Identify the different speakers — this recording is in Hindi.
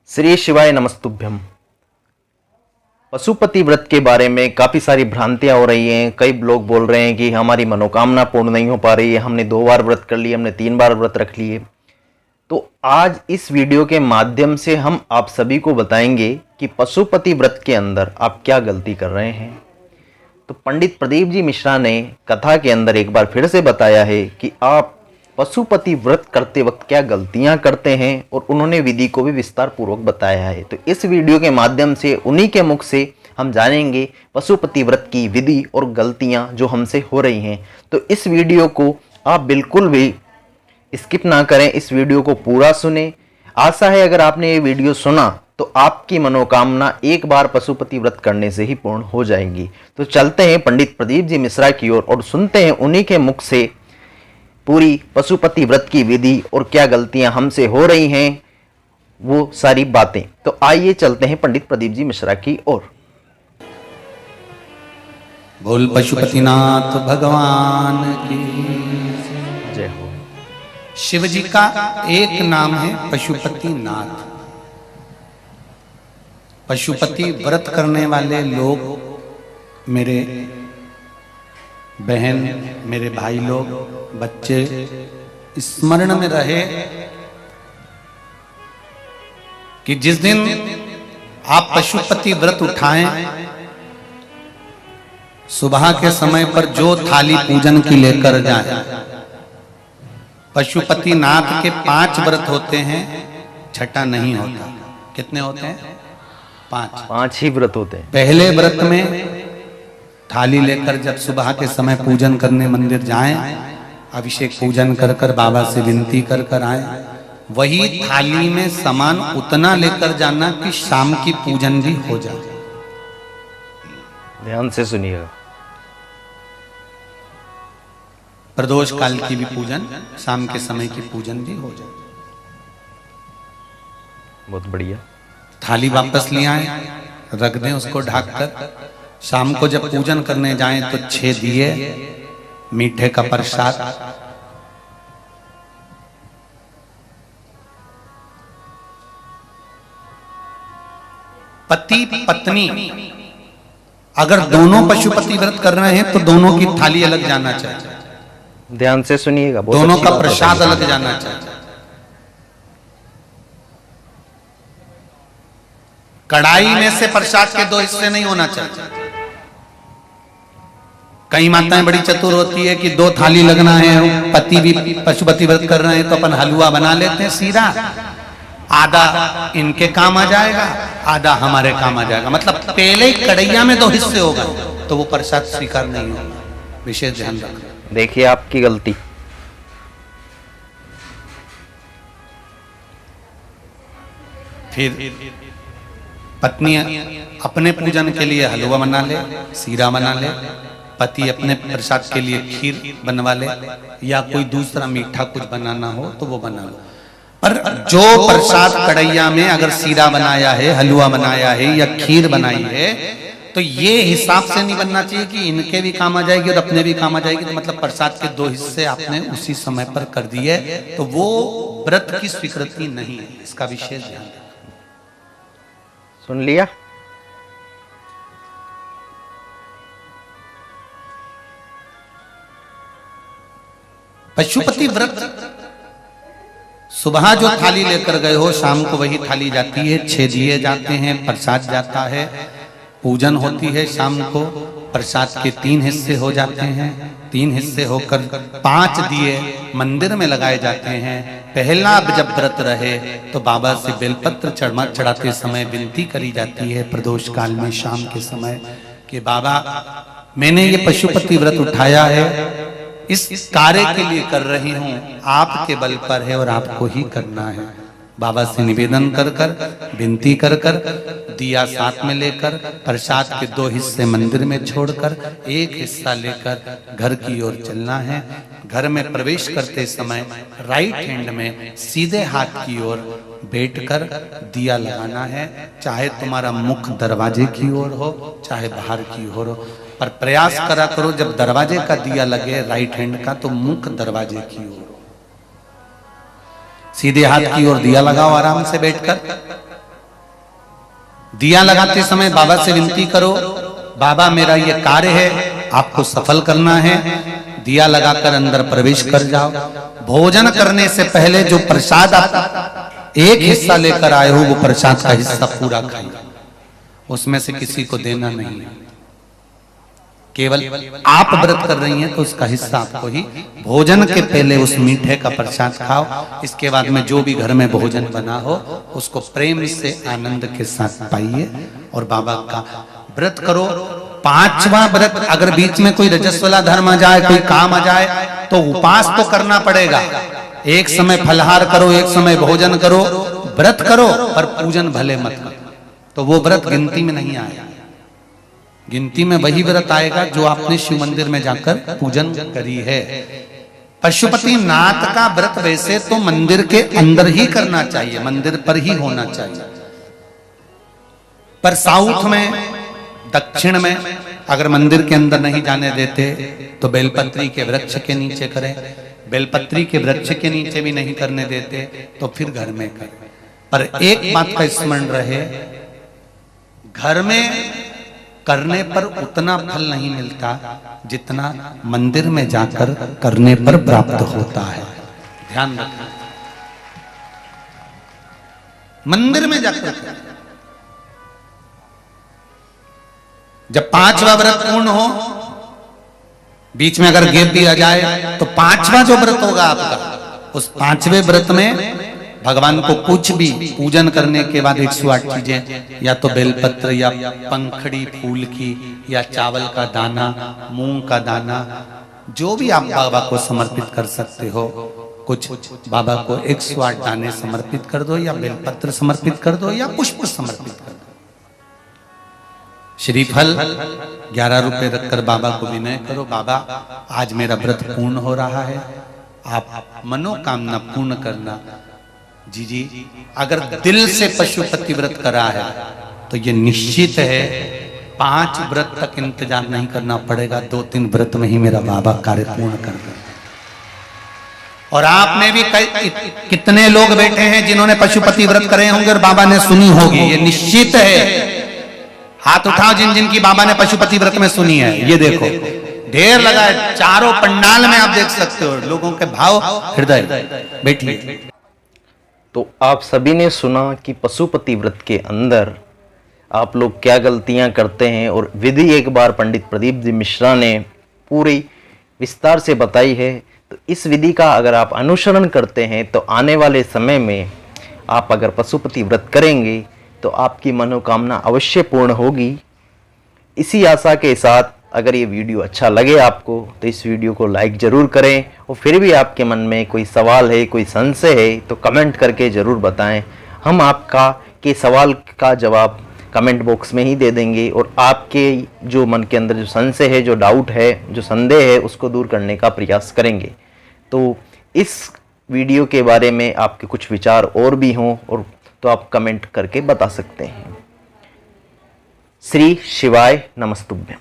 Speaker 1: श्री शिवाय नमस्तुभ्यम। पशुपति व्रत के बारे में काफ़ी सारी भ्रांतियां हो रही हैं। कई लोग बोल रहे हैं कि हमारी मनोकामना पूर्ण नहीं हो पा रही है, हमने 2 बार व्रत कर लिए, हमने 3 बार व्रत रख लिए। तो आज इस वीडियो के माध्यम से हम आप सभी को बताएंगे कि पशुपति व्रत के अंदर आप क्या गलती कर रहे हैं। तो पंडित प्रदीप जी मिश्रा ने कथा के अंदर एक बार फिर से बताया है कि आप पशुपति व्रत करते वक्त क्या गलतियां करते हैं और उन्होंने विधि को भी विस्तार पूर्वक बताया है। तो इस वीडियो के माध्यम से उन्हीं के मुख से हम जानेंगे पशुपति व्रत की विधि और गलतियां जो हमसे हो रही हैं। तो इस वीडियो को आप बिल्कुल भी स्किप ना करें, इस वीडियो को पूरा सुने। आशा है अगर आपने ये वीडियो सुना तो आपकी मनोकामना एक बार पशुपति व्रत करने से ही पूर्ण हो जाएगी। तो चलते हैं पंडित प्रदीप जी मिश्रा की ओर और सुनते हैं उन्हीं के मुख से पूरी पशुपति व्रत की विधि और क्या गलतियां हमसे हो रही हैं वो सारी बातें। तो आइए चलते हैं पंडित प्रदीप जी मिश्रा की ओर।
Speaker 2: बोल पशुपतिनाथ भगवान की
Speaker 1: जय हो।
Speaker 2: शिव जी का एक नाम है पशुपतिनाथ। पशुपति व्रत करने वाले लोग मेरे बहन, मेरे भाई लोग, बच्चे स्मरण में रहे कि जिस दिन आप पशुपति व्रत उठाएं, सुबह के समय पर जो थाली पूजन की लेकर जाए। पशुपति नाथ के 5 व्रत होते हैं, छठा नहीं होता। कितने होते हैं? 5
Speaker 1: ही व्रत होते हैं।
Speaker 2: पहले व्रत में थाली लेकर जब सुबह के समय पूजन करने मंदिर जाएं, अभिषेक पूजन कर कर बाबा से विनती कर कर आए। वही थाली में सामान उतना लेकर जाना कि शाम की पूजन भी हो जाए।
Speaker 1: ध्यान से सुनिएगा।
Speaker 2: प्रदोष काल की भी पूजन, शाम के समय की पूजन भी हो जाए।
Speaker 1: बहुत बढ़िया।
Speaker 2: थाली वापस ले आए, रख दें उसको ढककर। शाम को जब पूजन करने जाएं तो 6 दिए, मीठे का प्रसाद, पति पत्नी अगर दोनों पशुपति व्रत कर रहे हैं तो दोनों की थाली अलग जाना चाहिए।
Speaker 1: ध्यान से सुनिएगा।
Speaker 2: दोनों का प्रसाद अलग जाना चाहिए। कढ़ाई में से प्रसाद के 2 हिस्से नहीं होना चाहिए। कई माताएं बड़ी चतुर होती है कि 2 थाली लगना है, पति भी पशुपति व्रत कर रहे हैं तो अपन हलवा बना लेते हैं सीधा, आधा इनके काम आ जाएगा, आधा हमारे काम आ जाएगा। मतलब पहले ही कढ़ैया में 2 हिस्से होगा तो वो प्रसाद स्वीकार नहीं होगा। विशेष ध्यान रखना।
Speaker 1: देखिए आपकी गलती।
Speaker 2: फिर पत्नी अपने पूजन के लिए हलवा बना ले, सीरा बना ले, पति अपने प्रसाद के लिए खीर बनवा ले, या कोई दूसरा मीठा कुछ बनाना हो तो वो बना लो। पर जो प्रसाद कढ़ैया में अगर सीरा बनाया है, हलवा बनाया है या खीर बनाई है तो ये हिसाब से नहीं बनना चाहिए कि इनके भी काम आ जाएगी और अपने भी काम आ जाएगी। तो मतलब प्रसाद के 2 हिस्से आपने उसी समय पर कर दिए तो वो व्रत की स्वीकृति नहीं है। इसका विशेष ध्यान रखना।
Speaker 1: सुन लिया।
Speaker 2: पशुपति व्रत सुबह जो थाली लेकर गए हो, शाम को वही थाली जाती है। 6 दिए जाते हैं, प्रसाद जाता है, पूजन होती है। शाम को प्रसाद के 3 हिस्से हो जाते हैं। 3 हिस्से होकर 5 दिए मंदिर में लगाए जाते हैं। पहला जब व्रत रहे तो बाबा से बेलपत्र चढ़ाते समय विनती करी जाती है प्रदोष काल में शाम के समय कि बाबा मैंने ये पशुपति व्रत उठाया है, इस कार्य के लिए कर रही हूं, आपके बल पर है और आपको ही करना है। बाबा से निवेदन कर कर, विनती कर कर, दिया साथ में लेकर, प्रसाद के 2 हिस्से मंदिर में छोड़कर 1 हिस्सा लेकर घर की ओर चलना है। घर में प्रवेश करते समय राइट हैंड में सीधे हाथ की ओर बैठकर दिया लगाना है। चाहे तुम्हारा मुख दरवाजे की ओर हो, चाहे बाहर की ओर हो, पर प्रयास करा करो जब दरवाजे का दिया लगे राइट हैंड का तो मुख दरवाजे की ओर। सीधे हाथ की ओर दिया लगाओ आराम से बैठकर। दिया लगाते समय बाबा से विनती करो, बाबा मेरा ये कार्य है, आपको सफल करना है। दिया लगाकर अंदर प्रवेश कर जाओ। भोजन करने से पहले जो प्रसाद आप एक हिस्सा लेकर आए हो, वो प्रसाद का हिस्सा पूरा खाइए, उसमें से किसी को देना नहीं है। केवल आप व्रत कर रही हैं तो उसका हिस्सा आपको ही। भोजन के पहले उस मीठे का प्रसाद खाओ। इसके बाद में जो भी घर में भोजन बना हो उसको प्रेम से आनंद के साथ पाइए और बाबा का व्रत करो। 5वां व्रत, अगर बीच में कोई रजस्वला धर्म आ जाए, कोई काम आ जाए, तो उपास तो करना पड़ेगा। एक समय फलहार करो, एक समय भोजन करो, व्रत करो, पर पूजन भले मत करो। तो वो व्रत गिनती में नहीं आएगा। गिनती में वही व्रत आएगा जो आपने शिव मंदिर में जाकर पूजन करी है। पशुपति नाथ का व्रत वैसे तो मंदिर के अंदर ही करना चाहिए, मंदिर पर ही होना चाहिए। पर साउथ में, दक्षिण में अगर मंदिर के अंदर नहीं जाने देते तो बेलपत्री के वृक्ष के नीचे करें। बेलपत्री के वृक्ष के नीचे भी नहीं करने देते तो फिर घर में करें। पर एक बात का स्मरण रहे, घर में करने पर उतना फल नहीं मिलता जितना मंदिर में जाकर करने पर प्राप्त होता है। ध्यान रखना, मंदिर में जाकर जब 5वां व्रत पूर्ण हो, बीच में अगर गैप भी आ जाए तो 5वां जो व्रत होगा आपका, उस 5वें व्रत में भगवान को कुछ भी पूजन करने के बाद 108 चीजें, या तो बेलपत्र या पंखड़ी फूल की या चावल का दाना, मूंग का दाना, जो भी आप बाबा को समर्पित कर सकते हो। कुछ बाबा को 108 दाने समर्पित कर दो, या बेलपत्र समर्पित कर दो, या पुष्प समर्पित कर दो। श्रीफल 11 रुपए रखकर बाबा को विनय करो, बाबा आज मेरा व्रत पूर्ण हो रहा है, आप मनोकामना पूर्ण करना। जी, अगर दिल से पशुपति व्रत करा है तो ये निश्चित है 5 व्रत तक इंतजार नहीं करना पड़ेगा, 2-3 व्रत में ही मेरा बाबा कार्य पूर्ण कर देगा। और आपने भी कितने लोग बैठे हैं जिन्होंने पशुपति व्रत करे होंगे और बाबा ने सुनी होगी, ये निश्चित है। हाथ उठाओ जिन जिन की बाबा ने पशुपति व्रत में सुनी है। ये देखो ढेर लगा है, चारों पंडाल में आप देख सकते हो लोगों के भाव हृदय। बैठिए।
Speaker 1: तो आप सभी ने सुना कि पशुपति व्रत के अंदर आप लोग क्या गलतियां करते हैं, और विधि एक बार पंडित प्रदीप जी मिश्रा ने पूरी विस्तार से बताई है। तो इस विधि का अगर आप अनुसरण करते हैं तो आने वाले समय में आप अगर पशुपति व्रत करेंगे तो आपकी मनोकामना अवश्य पूर्ण होगी। इसी आशा के साथ अगर ये वीडियो अच्छा लगे आपको तो इस वीडियो को लाइक ज़रूर करें, और फिर भी आपके मन में कोई सवाल है, कोई संशय है तो कमेंट करके ज़रूर बताएं। हम आपका के सवाल का जवाब कमेंट बॉक्स में ही दे देंगे, और आपके जो मन के अंदर जो संशय है, जो डाउट है, जो संदेह है, उसको दूर करने का प्रयास करेंगे। तो इस वीडियो के बारे में आपके कुछ विचार और भी हों और तो आप कमेंट करके बता सकते हैं। श्री शिवाय नमस्तुभ्यम।